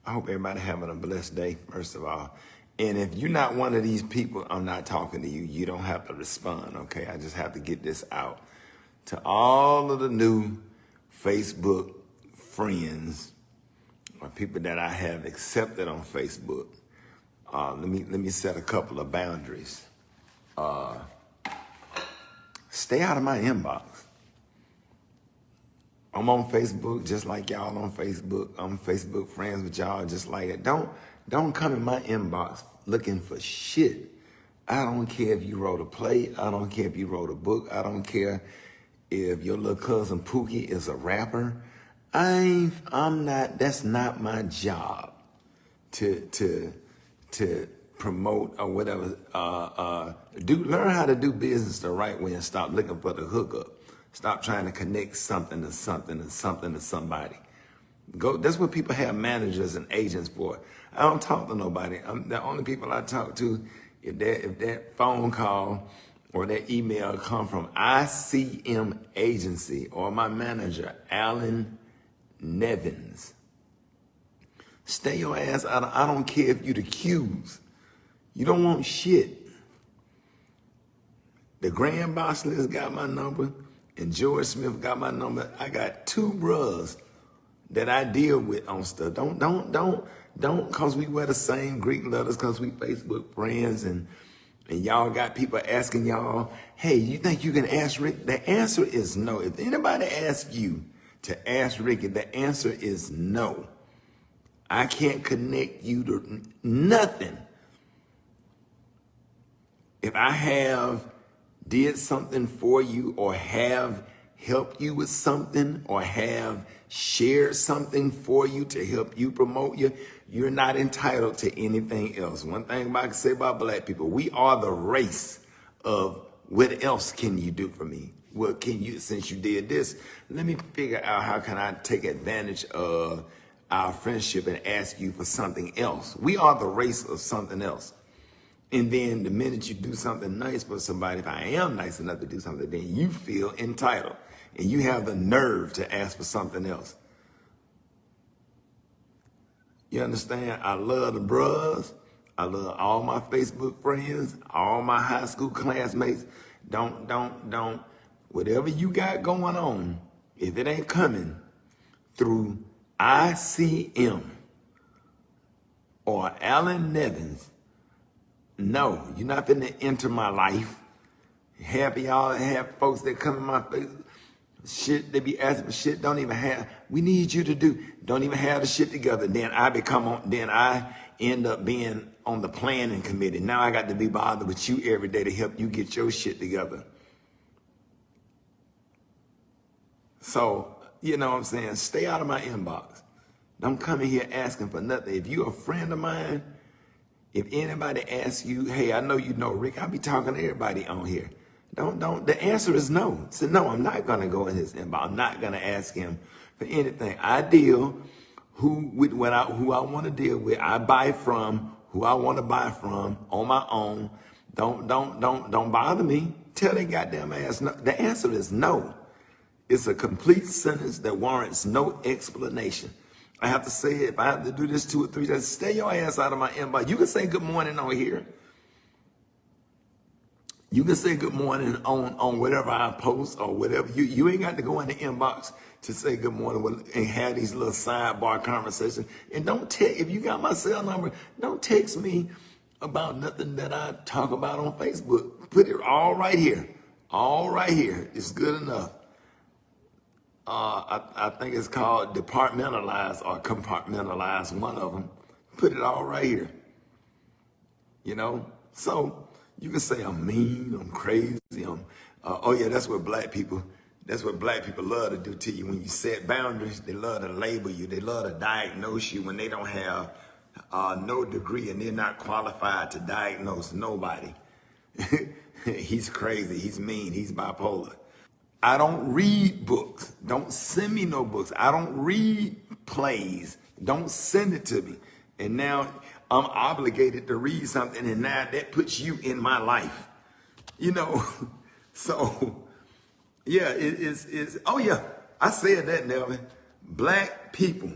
I hope everybody having a blessed day, first of all. And if you're not one of these people, I'm not talking to you. You don't have to respond, okay? I just have to get this out to all of the new Facebook friends or people that I have accepted on Facebook. Let me set a couple of boundaries. Stay out of my inbox. I'm on Facebook just like y'all on Facebook. I'm Facebook friends with y'all just like it. Don't come in my inbox looking for shit. I don't care if you wrote a play. I don't care if you wrote a book. I don't care if your little cousin Pookie is a rapper. I'm not, that's not my job to promote or whatever. Learn how to do business the right way and stop looking for the hookup. Stop trying to connect something to something and something to somebody. That's what people have managers and agents for. I don't talk to nobody. The only people I talk to, if that phone call or that email come from ICM Agency or my manager, Alan Nevins. Stay your ass out of, I don't care if you the Qs. You don't want shit. The Grand Boss List got my number and George Smith got my number. I got two bros that I deal with on stuff. Don't, cause we wear the same Greek letters, cause we Facebook friends and y'all got people asking y'all, hey, you think you can ask Rick? The answer is no. If anybody asks you to ask Ricky, the answer is no. I can't connect you to nothing. If I have did something for you or have helped you with something or have shared something for you to help you promote you, you're not entitled to anything else. One thing I can say about black people, we are the race of what else can you do for me? What can you, since you did this, let me figure out how can I take advantage of our friendship and ask you for something else. We are the race of something else. And then the minute you do something nice for somebody, if I am nice enough to do something, then you feel entitled and you have the nerve to ask for something else. You understand? I love the bros. I love all my Facebook friends, all my high school classmates. Don't, whatever you got going on, if it ain't coming through ICM or Alan Nevins, no, you're not finna enter my life. Half of y'all have folks that come in my face, shit, they be asking for shit, don't even have, we need you to do, don't even have the shit together. Then I end up being on the planning committee. Now I got to be bothered with you every day to help you get your shit together. So, you know what I'm saying? Stay out of my inbox. Don't come in here asking for nothing. If you're a friend of mine, if anybody asks you, hey, I know you know Rick, I be talking to everybody on here. The answer is no. So no, I'm not gonna go in his inbox. I'm not gonna ask him for anything. I deal who I want to deal with. I buy from who I want to buy from on my own. Don't bother me. Tell that goddamn ass no. The answer is no. It's a complete sentence that warrants no explanation. I have to say it. If I have to do this 2 or 3 times, stay your ass out of my inbox. You can say good morning on here. You can say good morning on whatever I post or whatever. You ain't got to go in the inbox to say good morning and have these little sidebar conversations. And don't text, if you got my cell number, don't text me about nothing that I talk about on Facebook. Put it all right here. All right here. It's good enough. I think it's called departmentalize or compartmentalize, one of them. Put it all right here. You know? So you can say I'm mean, I'm crazy, oh yeah, that's what black people love to do to you. When you set boundaries, they love to label you. They love to diagnose you when they don't have no degree and they're not qualified to diagnose nobody. He's crazy, he's mean, he's bipolar. I don't read books. Don't send me no books. I don't read plays. Don't send it to me. And now I'm obligated to read something, and now that puts you in my life. You know, so yeah, oh yeah, I said that, Nelvin. Black people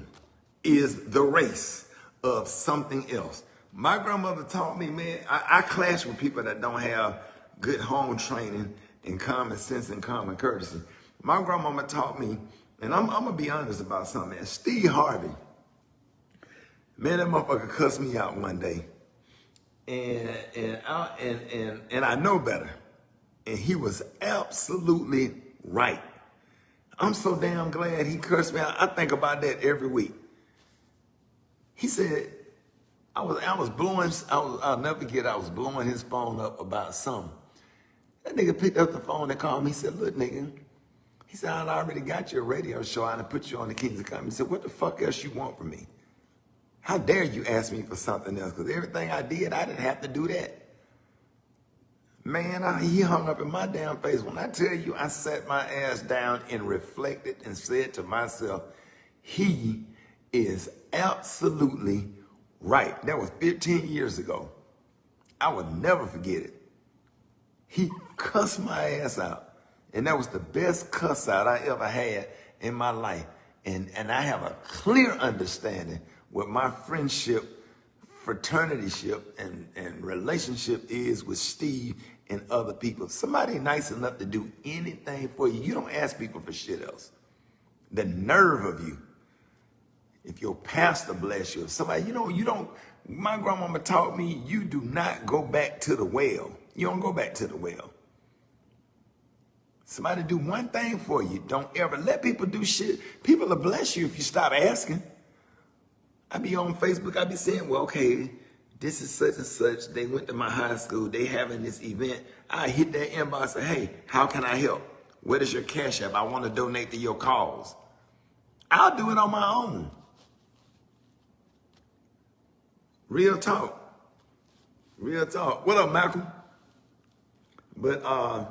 is the race of something else. My grandmother taught me, man, I clash with people that don't have good home training and common sense and common courtesy. My grandmama taught me, and I'm gonna be honest about something, man. Steve Harvey, man, that motherfucker cussed me out one day. And I know better. And he was absolutely right. I'm so damn glad he cursed me out. I think about that every week. He said, I'll never forget, I was blowing his phone up about something. That nigga picked up the phone and called me. He said, look, nigga, he said, I already got your radio show and I put you on the Kings of Comedy. He said, what the fuck else you want from me? How dare you ask me for something else? Because everything I did, I didn't have to do that. Man, he hung up in my damn face. When I tell you, I sat my ass down and reflected and said to myself, he is absolutely right. That was 15 years ago. I would never forget it. He cussed my ass out. And that was the best cuss out I ever had in my life. And I have a clear understanding what my friendship, fraternityship, and relationship is with Steve and other people. Somebody nice enough to do anything for you. You don't ask people for shit else. The nerve of you. If your pastor bless you, if somebody, you don't, my grandmama taught me, you do not go back to the well. You don't go back to the well. Somebody do one thing for you. Don't ever let people do shit. People will bless you if you stop asking. I be on Facebook, I be saying, well, okay, this is such and such. They went to my high school. They having this event. I hit that inbox and say, hey, how can I help? What is your cash app? I want to donate to your cause. I'll do it on my own. Real talk. Real talk. What up, Malcolm? But I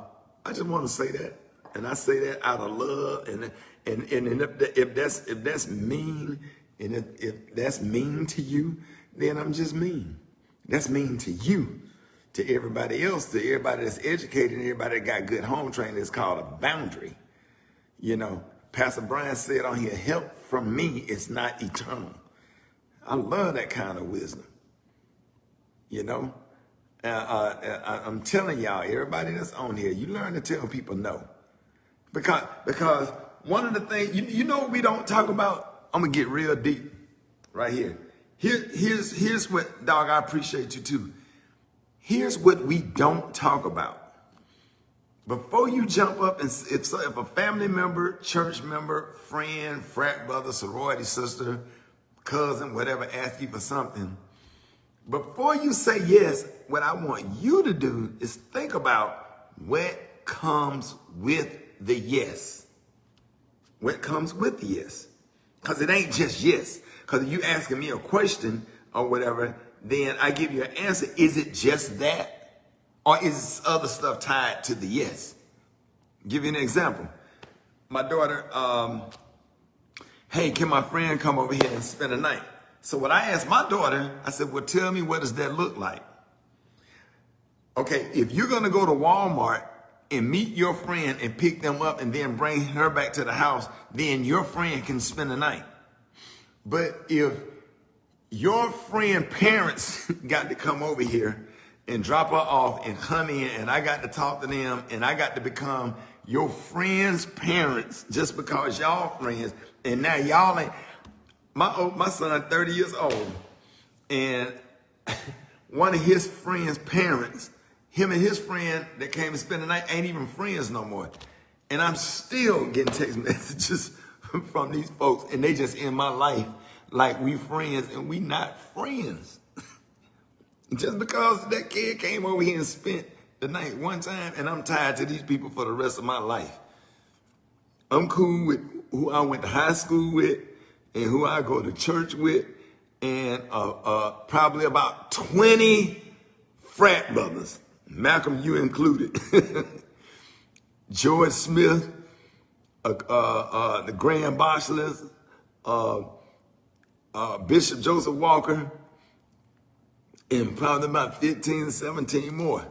just want to say that. And I say that out of love. And if that's mean, and if that's mean to you, then I'm just mean. That's mean to you. To everybody else, to everybody that's educated, and everybody that got good home training, it's called a boundary. Pastor Brian said on here, help from me is not eternal. I love that kind of wisdom. I'm telling y'all, everybody that's on here, you learn to tell people no. Because one of the things, you know what we don't talk about? I'm going to get real deep right here. Here's what, dog, I appreciate you too. Here's what we don't talk about. Before you jump up and if a family member, church member, friend, frat brother, sorority sister, cousin, whatever, ask you for something, before you say yes, what I want you to do is think about what comes with the yes. What comes with the yes? Because it ain't just yes. Because if you asking me a question or whatever, then I give you an answer. Is it just that? Or is other stuff tied to the yes? Give you an example. My daughter, hey, can my friend come over here and spend a night? So when I asked my daughter, I said, well, tell me, what does that look like? Okay, if you're going to go to Walmart and meet your friend and pick them up and then bring her back to the house, then your friend can spend the night. But if your friend parents got to come over here and drop her off and come in and I got to talk to them and I got to become your friend's parents just because y'all friends, and now y'all ain't, my son 30 years old, and one of his friend's parents, him and his friend that came to spend the night ain't even friends no more. And I'm still getting text messages from these folks, and they just in my life like we friends, and we not friends. Just because that kid came over here and spent the night one time, and I'm tied to these people for the rest of my life. I'm cool with who I went to high school with and who I go to church with, and probably about 20 frat brothers, Malcolm, you included. George Smith, the Grand Bachelors, Bishop Joseph Walker, and probably about 15, 17 more.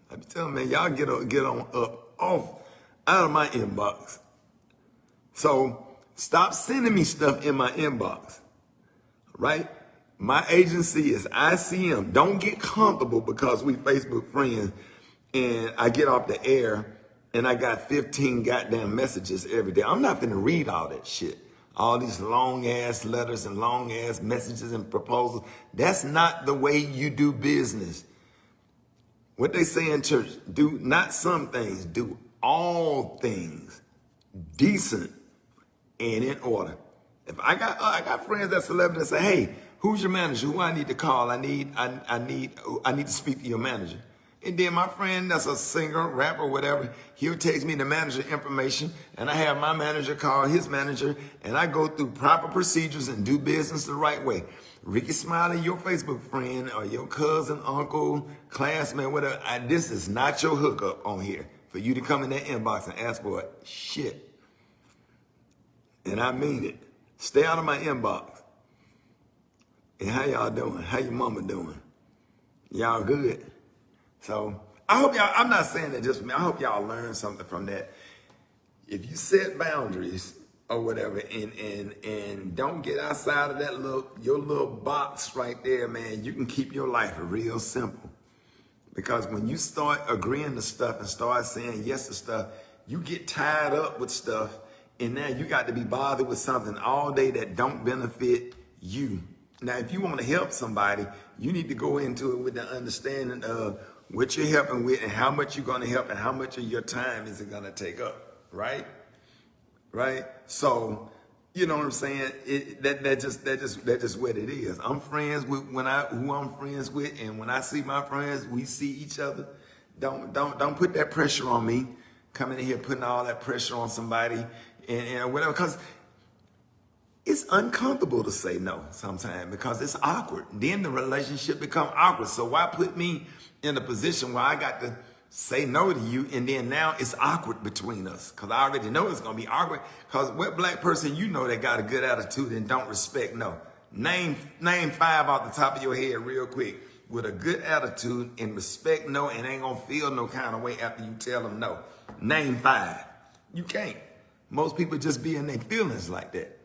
I be telling man, y'all get on up off out of my inbox. So stop sending me stuff in my inbox, right? My agency is ICM. Don't get comfortable because we Facebook friends and I get off the air and I got 15 goddamn messages every day. I'm not finna read all that shit. All these long ass letters and long ass messages and proposals. That's not the way you do business. What they say in church, do not some things, do all things decent and in order. If I got friends that celebrities that say, hey, who's your manager? Who I need to call? I need to speak to your manager. And then my friend that's a singer, rapper, whatever, he'll text me the manager information, and I have my manager call his manager, and I go through proper procedures and do business the right way. Rickey Smiley, your Facebook friend, or your cousin, uncle, classmate, whatever, this is not your hookup on here for you to come in that inbox and ask for shit. And I mean it. Stay out of my inbox. And how y'all doing? How your mama doing? Y'all good? So I hope y'all, I'm not saying that just for me, I hope y'all learn something from that. If you set boundaries or whatever and don't get outside of that your little box right there, man, you can keep your life real simple. Because when you start agreeing to stuff and start saying yes to stuff, you get tied up with stuff, and now you got to be bothered with something all day that don't benefit you. Now, if you want to help somebody, you need to go into it with the understanding of what you're helping with and how much you're going to help and how much of your time is it going to take up, right? Right? So, you know what I'm saying? That's just what it is. I'm friends with who I'm friends with, and when I see my friends, we see each other. Don't put that pressure on me. Coming in here putting all that pressure on somebody and whatever, because it's uncomfortable to say no sometimes because it's awkward. Then the relationship become awkward. So why put me in a position where I got to say no to you, and then now it's awkward between us? Because I already know it's going to be awkward. Because what black person you know that got a good attitude and don't respect no? Name 5 off the top of your head real quick with a good attitude and respect no and ain't going to feel no kind of way after you tell them no. Name 5. You can't. Most people just be in their feelings like that.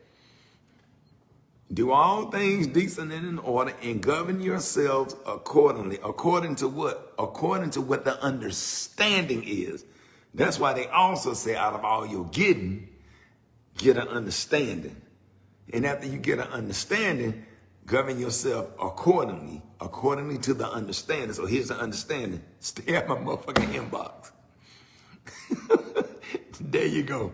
Do all things decent and in order and govern yourselves accordingly. According to what? According to what the understanding is. That's why they also say out of all you're getting, get an understanding. And after you get an understanding, govern yourself accordingly to the understanding. So here's the understanding. Stay at my motherfucking inbox. There you go.